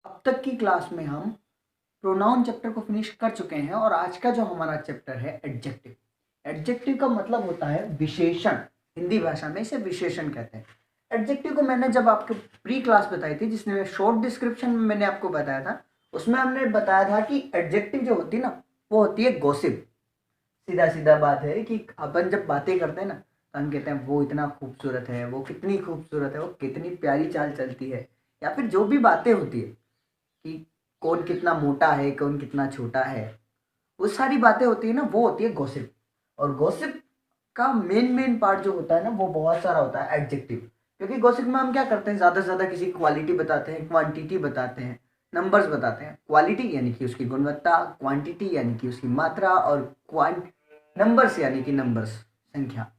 अब तक की क्लास में हम प्रोनाउन चैप्टर को फिनिश कर चुके हैं और आज का जो हमारा चैप्टर है एडजेक्टिव। एडजेक्टिव का मतलब होता है विशेषण। हिंदी भाषा में इसे विशेषण कहते हैं। एडजेक्टिव को मैंने जब आपको प्री क्लास बताई थी, जिसमें शॉर्ट डिस्क्रिप्शन में मैंने आपको बताया था, उसमें हमने बताया था कि एडजेक्टिव जो होती है ना, वो होती है गॉसिप। सीधा सीधा बात है कि अपन जब बातें करते हैं ना, तो हम कहते हैं वो इतना खूबसूरत है, वो कितनी खूबसूरत है, वो कितनी प्यारी चाल चलती है, या फिर जो भी बातें होती है कि कौन कितना मोटा है, कौन कितना छोटा है, वो सारी बातें होती है ना, वो होती है गॉसिप। और गॉसिप का मेन मेन पार्ट जो होता है ना, वो बहुत सारा होता है एडजेक्टिव। क्योंकि गॉसिप में हम क्या करते हैं, ज़्यादा से ज़्यादा किसी की क्वालिटी बताते हैं, क्वांटिटी बताते हैं, नंबर्स बताते हैं। क्वालिटी यानी कि उसकी गुणवत्ता, क्वांटिटी यानी कि उसकी मात्रा, और क्वांट नंबर्स यानी कि नंबर्स, संख्या।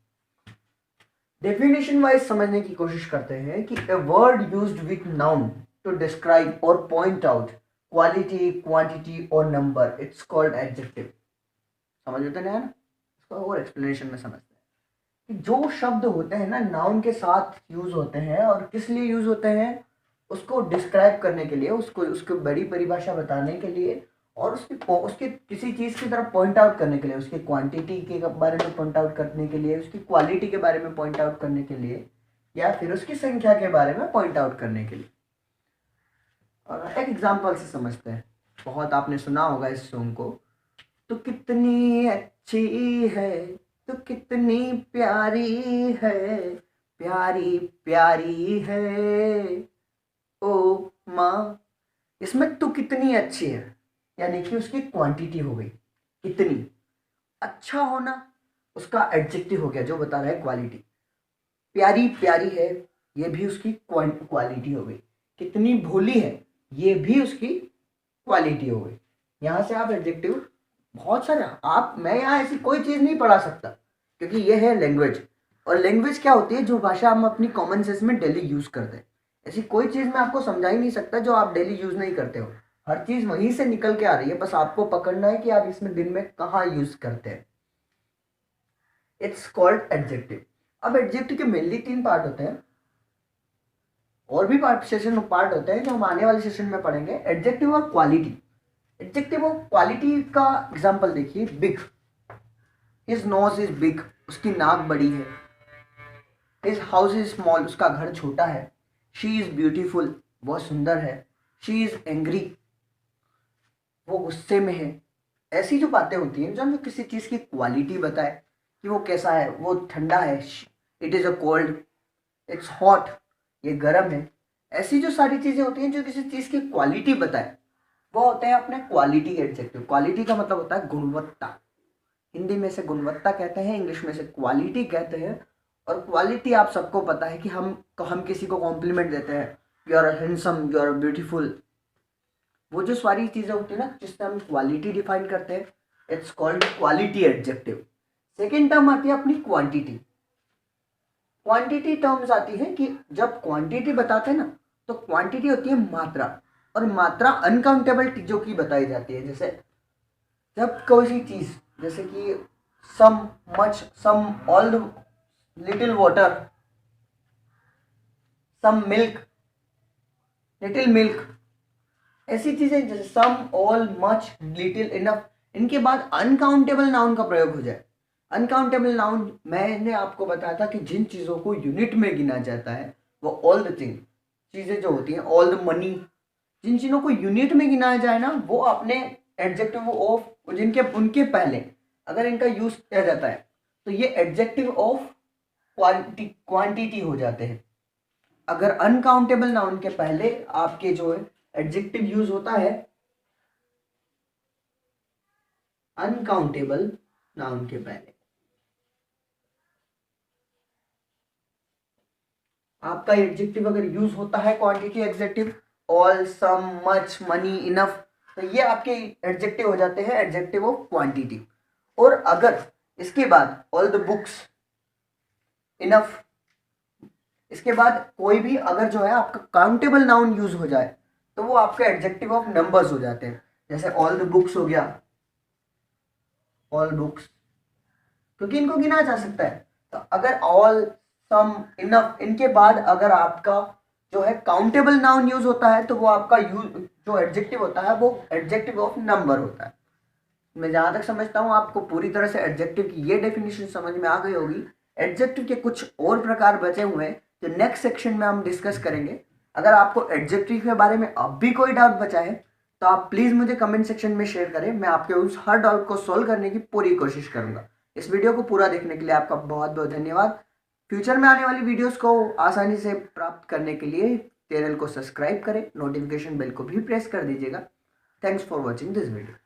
डेफिनेशन वाइज समझने की कोशिश करते हैं कि a word used with noun to describe or point out quality, quantity or number, it's called adjective। समझ में तो नहीं आया ना, इसको और एक्सप्लेनेशन में समझते हैं कि जो शब्द होते हैं ना, नाउन के साथ यूज होते हैं, और किस लिए यूज होते हैं, उसको डिस्क्राइब करने के लिए, उसको उसको बड़ी परिभाषा बताने के लिए, और उसके किसी चीज़ की तरफ पॉइंट आउट करने के लिए, उसकी क्वांटिटी के बारे में पॉइंट आउट करने के लिए, उसकी क्वालिटी के बारे में पॉइंट आउट करने के लिए, या फिर उसकी संख्या के बारे में पॉइंट आउट करने के लिए। और एक एग्जाम्पल से समझते हैं। बहुत आपने सुना होगा इस सॉन्ग को, तो कितनी अच्छी है, तो कितनी प्यारी है, प्यारी प्यारी है ओ माँ। इसमें तो कितनी अच्छी है यानी कि उसकी क्वांटिटी हो गई कितनी। अच्छा होना उसका एडजेक्टिव हो गया जो बता रहा है क्वालिटी। प्यारी प्यारी है, ये भी उसकी क्वालिटी हो गई। कितनी भोली है, ये भी उसकी क्वालिटी हो गई। यहाँ से आप एडजेक्टिव बहुत सारे, आप मैं यहाँ ऐसी कोई चीज़ नहीं पढ़ा सकता, क्योंकि ये है लैंग्वेज। और लैंग्वेज क्या होती है, जो भाषा हम अपनी कॉमन सेंस में डेली यूज़ करते हैं। ऐसी कोई चीज़ मैं आपको समझा ही नहीं सकता जो आप डेली यूज़ नहीं करते हो। हर चीज़ वहीं से निकल के आ रही है, बस आपको पकड़ना है कि आप इसमें दिन में कहाँ यूज़ करते हैं। It's called adjective. अब एडजेक्टिव के मेनली 3 पार्ट होते हैं, और भी पार्ट होते हैं जो हम आने वाले सेशन में पढ़ेंगे। एडजेक्टिव और क्वालिटी। एडजेक्टिव और क्वालिटी का एग्जांपल देखिए, big, his nose is big, उसकी नाक बड़ी है। हिज हाउस इज स्मॉल, उसका घर छोटा है। शी इज ब्यूटीफुल, बहुत सुंदर है। शी इज एंग्री, वो गुस्से में है। ऐसी जो बातें होती हैं जो हमें किसी चीज़ की क्वालिटी बताए कि वो कैसा है, वो ठंडा है, it is a cold, it's hot, ये गर्म है। ऐसी जो सारी चीज़ें होती हैं जो किसी चीज़ की क्वालिटी बताए, वो होते हैं अपने क्वालिटी के एडजेक्टिव। क्वालिटी का मतलब होता है गुणवत्ता। हिंदी में से गुणवत्ता कहते हैं, इंग्लिश में से क्वालिटी कहते हैं। और क्वालिटी आप सबको पता है कि हम किसी को कॉम्प्लीमेंट देते हैं, you are handsome, you are beautiful. वो जो सारी चीज़ें होती है ना जिससे हम क्वालिटी डिफाइन करते हैं, it's called quality adjective. Second term आती है अपनी क्वांटिटी। क्वांटिटी टर्म्स आती है कि जब क्वांटिटी बताते हैं ना, तो क्वांटिटी होती है मात्रा, और मात्रा अनकाउंटेबल चीज़ों की बताई जाती है। जैसे जब कोई सी चीज़, जैसे कि some, much, some, all the little water, some milk, little milk, ऐसी चीजें जैसे some, all, much, little, enough, इनके बाद अनकाउंटेबल नाउन का प्रयोग हो जाए। अनकाउंटेबल नाउन मैंने आपको बताया था कि जिन चीज़ों को यूनिट में गिना जाता है, वो ऑल द थिंग, चीज़ें जो होती हैं, ऑल द मनी, जिन चीज़ों को यूनिट में गिनाया जाए ना, वो अपने एडजेक्टिव ऑफ, जिनके उनके पहले अगर इनका यूज किया जाता है, तो ये एडजेक्टिव ऑफ क्वांटिटी हो जाते हैं। अगर अनकाउंटेबल नाउन के पहले आपके जो है एडजेक्टिव यूज होता है, अनकाउंटेबल नाउन के पहले आपका एडजेक्टिव अगर यूज होता है, क्वांटिटी एडजेक्टिव, ऑल, सम, मच, मनी, इनफ, तो ये आपके एडजेक्टिव हो जाते हैं एडजेक्टिव ऑफ क्वांटिटी। और अगर इसके बाद ऑल द बुक्स, इनफ, इसके बाद कोई भी अगर जो है आपका काउंटेबल नाउन यूज हो जाए, तो वो आपके एडजेक्टिव ऑफ नंबर्स हो जाते हैं। जैसे ऑल द बुक्स हो गया, ऑल बुक्स, क्योंकि इनको गिना जा सकता है। तो अगर ऑल, सम, इनफ, इनके बाद अगर आपका जो है काउंटेबल नाउन यूज होता है तो वो आपका यूज जो एडजेक्टिव होता है वो एडजेक्टिव ऑफ नंबर होता है। मैं जहां तक समझता हूँ आपको पूरी तरह से एडजेक्टिव की ये डेफिनेशन समझ में आ गई होगी। एडजेक्टिव के कुछ और प्रकार बचे हुए हैं जो नेक्स्ट सेक्शन में हम डिस्कस करेंगे। अगर आपको एडजेक्टिव के बारे में अब भी कोई डाउट बचा है तो आप प्लीज मुझे कमेंट सेक्शन में शेयर करें, मैं आपके उस हर डाउट को सोल्व करने की पूरी कोशिश करूंगा। इस वीडियो को पूरा देखने के लिए आपका बहुत बहुत धन्यवाद। फ्यूचर में आने वाली वीडियोस को आसानी से प्राप्त करने के लिए चैनल को सब्सक्राइब करें, नोटिफिकेशन बेल को भी प्रेस कर दीजिएगा। Thanks for watching this video.